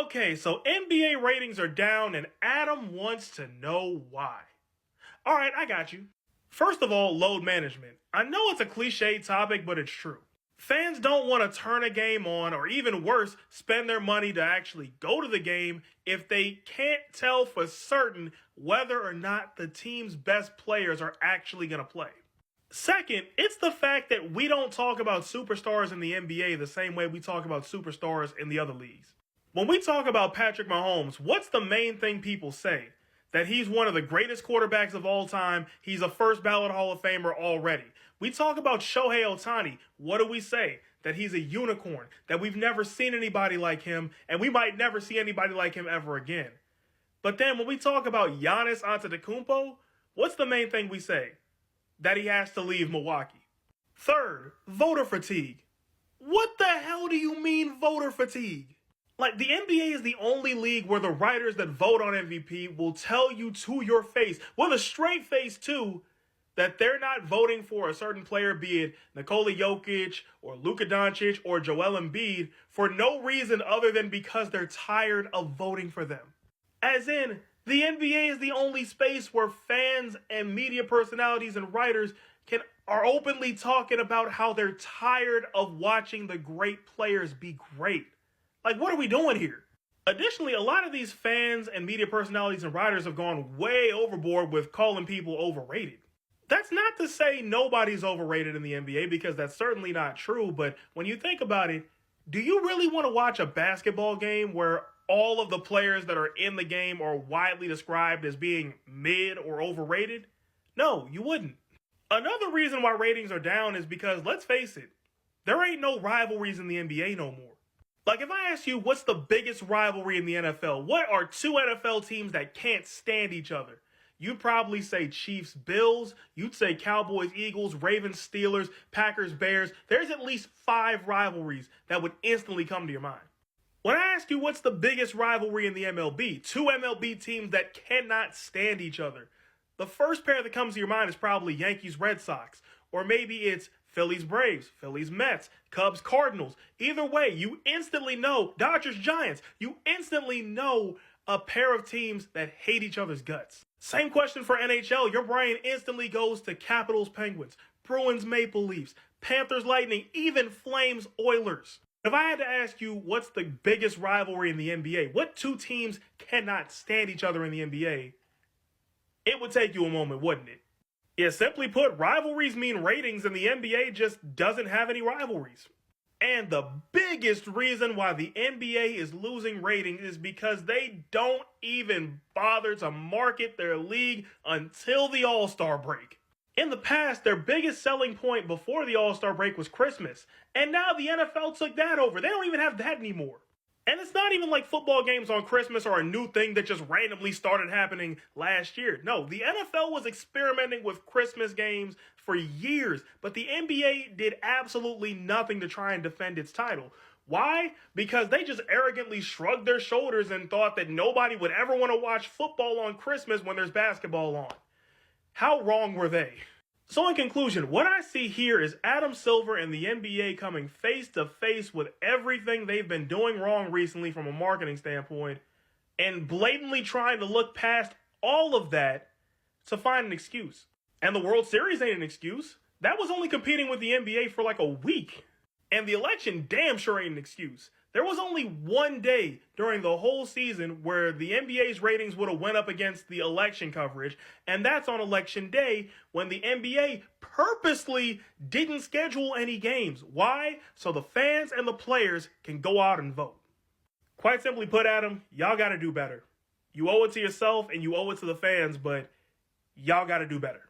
Okay, so NBA ratings are down and Adam wants to know why. Alright, I got you. First of all, load management. I know it's a cliche topic, but it's true. Fans don't want to turn a game on, or even worse, spend their money to actually go to the game if they can't tell for certain whether or not the team's best players are actually going to play. Second, it's the fact that we don't talk about superstars in the NBA the same way we talk about superstars in the other leagues. When we talk about Patrick Mahomes, what's the main thing people say? That he's one of the greatest quarterbacks of all time. He's a first ballot Hall of Famer already. We talk about Shohei Ohtani. What do we say? That he's a unicorn, that we've never seen anybody like him, and we might never see anybody like him ever again. But then when we talk about Giannis Antetokounmpo, what's the main thing we say? That he has to leave Milwaukee. Third, voter fatigue. What the hell do you mean voter fatigue? Like, the NBA is the only league where the writers that vote on MVP will tell you to your face, with a straight face too, that they're not voting for a certain player, be it Nikola Jokic or Luka Doncic or Joel Embiid, for no reason other than because they're tired of voting for them. As in, the NBA is the only space where fans and media personalities and writers are openly talking about how they're tired of watching the great players be great. Like, what are we doing here? Additionally, a lot of these fans and media personalities and writers have gone way overboard with calling people overrated. That's not to say nobody's overrated in the NBA, because that's certainly not true. But when you think about it, do you really want to watch a basketball game where all of the players that are in the game are widely described as being mid or overrated? No, you wouldn't. Another reason why ratings are down is because, let's face it, there ain't no rivalries in the NBA no more. Like, if I ask you what's the biggest rivalry in the NFL, what are two NFL teams that can't stand each other? You'd probably say Chiefs-Bills, you'd say Cowboys-Eagles, Ravens-Steelers, Packers-Bears. There's at least 5 rivalries that would instantly come to your mind. When I ask you what's the biggest rivalry in the MLB, two MLB teams that cannot stand each other, the first pair that comes to your mind is probably Yankees-Red Sox, or maybe it's Phillies-Braves, Phillies-Mets, Cubs-Cardinals. Either way, you instantly know Dodgers-Giants. You instantly know a pair of teams that hate each other's guts. Same question for NHL. Your brain instantly goes to Capitals-Penguins, Bruins-Maple Leafs, Panthers-Lightning, even Flames-Oilers. If I had to ask you what's the biggest rivalry in the NBA, what two teams cannot stand each other in the NBA, it would take you a moment, wouldn't it? Yeah, simply put, rivalries mean ratings, and the NBA just doesn't have any rivalries. And the biggest reason why the NBA is losing ratings is because they don't even bother to market their league until the All-Star break. In the past, their biggest selling point before the All-Star break was Christmas, and now the NFL took that over. They don't even have that anymore. And it's not even like football games on Christmas are a new thing that just randomly started happening last year. No, the NFL was experimenting with Christmas games for years, but the NBA did absolutely nothing to try and defend its title. Why? Because they just arrogantly shrugged their shoulders and thought that nobody would ever want to watch football on Christmas when there's basketball on. How wrong were they? So in conclusion, what I see here is Adam Silver and the NBA coming face to face with everything they've been doing wrong recently from a marketing standpoint, and blatantly trying to look past all of that to find an excuse. And the World Series ain't an excuse. That was only competing with the NBA for like a week. And the election damn sure ain't an excuse. There was only one day during the whole season where the NBA's ratings would have went up against the election coverage, and that's on election day when the NBA purposely didn't schedule any games. Why? So the fans and the players can go out and vote. Quite simply put, Adam, y'all got to do better. You owe it to yourself and you owe it to the fans, but y'all got to do better.